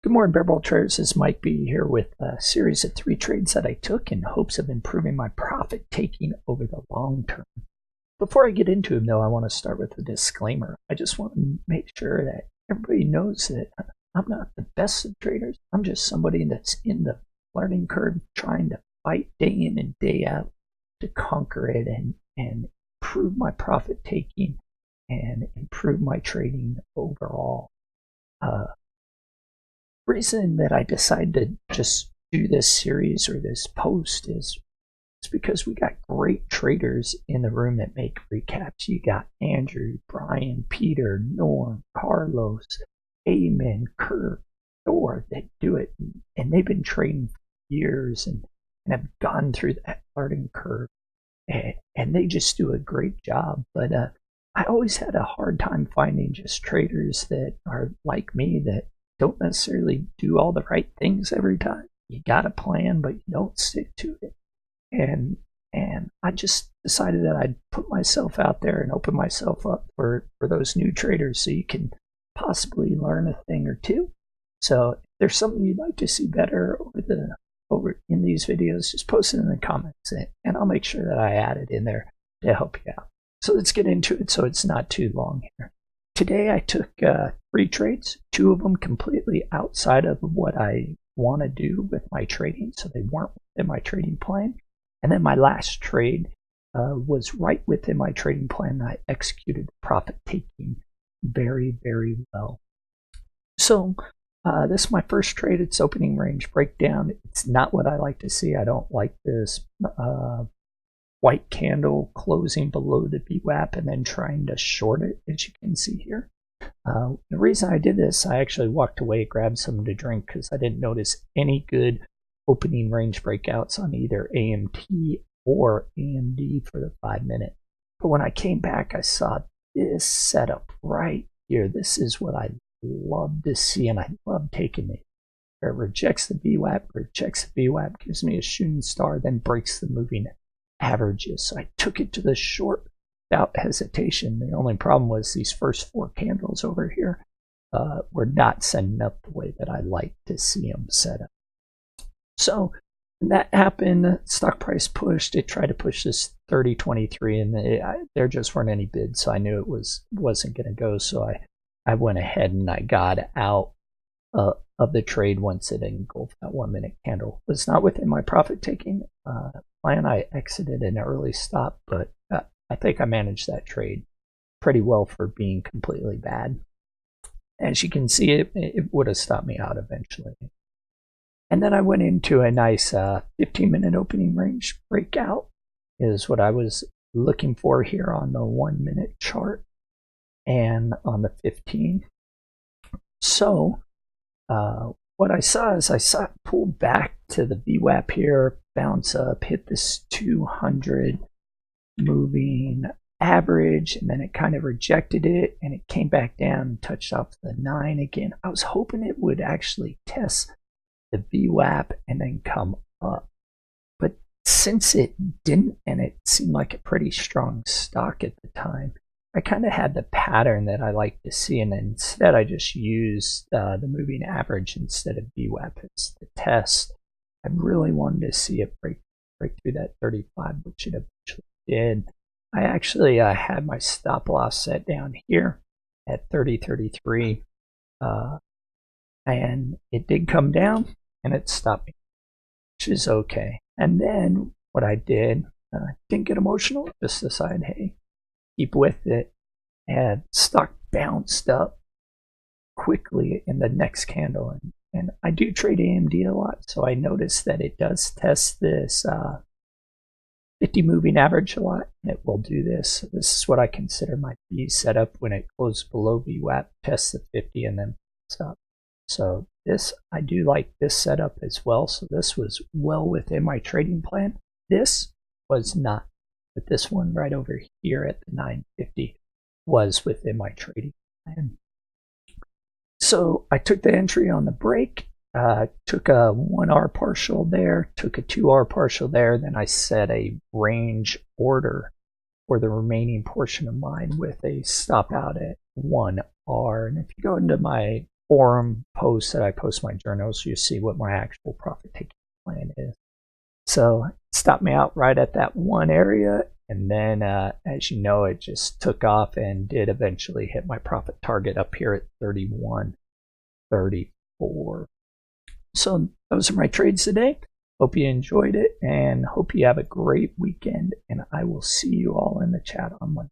Good morning, Bear Ball Traders. This is Mike B here with a series of 3 trades that I took in hopes of improving my profit taking over the long term. Before I get into them, though, I want to start with a disclaimer. I just want to make sure that everybody knows that I'm not the best of traders. I'm just somebody that's in the learning curve trying to fight day in and day out to conquer it and improve my profit taking and improve my trading overall. Reason that I decided to just do this series or this post is because we got great traders in the room that make recaps. You got Andrew, Brian, Peter, Norm, Carlos, Eamon, Kurt, Thor that do it, and they've been trading for years and have gone through that learning curve, and they just do a great job. But I always had a hard time finding just traders that are like me that don't necessarily do all the right things every time. You got a plan, but you don't stick to it. And I just decided that I'd put myself out there and open myself up for those new traders so you can possibly learn a thing or two. So if there's something you'd like to see better over in these videos, just post it in the comments and I'll make sure that I add it in there to help you out. So let's get into it so it's not too long here. Today I took 3 trades, 2 of them completely outside of what I want to do with my trading, so they weren't within my trading plan. And then my last trade was right within my trading plan. I executed profit taking very, very well. So this is my first trade. It's opening range breakdown. It's not what I like to see. I don't like this white candle closing below the VWAP and then trying to short it, as you can see here. The reason I did this, I actually walked away, grabbed something to drink because I didn't notice any good opening range breakouts on either AMT or AMD for the 5-minute. But when I came back, I saw this setup right here. This is what I love to see, and I love taking it. It rejects the VWAP, gives me a shooting star, then breaks the moving averages. So I took it to the short without hesitation. The only problem was these first 4 candles over here were not setting up the way that I like to see them set up. So when that happened, stock price pushed. It tried to push this 30.23, and there just weren't any bids, so I knew it wasn't going to go. So I went ahead and I got out of the trade once it engulfed that 1-minute candle. It was not within my profit taking plan. I exited an early stop, but I think I managed that trade pretty well for being completely bad. As you can see, it would have stopped me out eventually. And then I went into a nice 15-minute opening range breakout is what I was looking for here on the 1-minute chart and on the 15. So what I saw is I saw it pull back to the VWAP here, bounce up, hit this 200 moving average, and then it kind of rejected it and it came back down and touched off the 9 again. I was hoping it would actually test the VWAP and then come up, but since it didn't, and it seemed like a pretty strong stock at the time, I kind of had the pattern that I like to see, and instead I just used the moving average instead of VWAP as the test. I really wanted to see it break through that 35, which it eventually did. I actually had my stop loss set down here at 30.33, and it did come down and it stopped me, which is okay. And then what I did, didn't get emotional, just decided, hey, keep with it, and stock bounced up quickly in the next candle. And I do trade AMD a lot, so I noticed that it does test this 50 moving average a lot, and it will do this. This is what I consider my B setup when it closes below VWAP, tests the 50, and then stop. So this, I do like this setup as well. So this was well within my trading plan. This was not, but this one right over here at the 950 was within my trading plan. So I took the entry on the break, took a 1R partial there, took a 2R partial there, then I set a range order for the remaining portion of mine with a stop out at 1R. And if you go into my forum posts that I post my journals, you see what my actual profit taking plan is. So it stopped me out right at that one area, and then as you know, it just took off and did eventually hit my profit target up here at 31.34. So those are my trades today. Hope you enjoyed it and hope you have a great weekend, and I will see you all in the chat on Monday.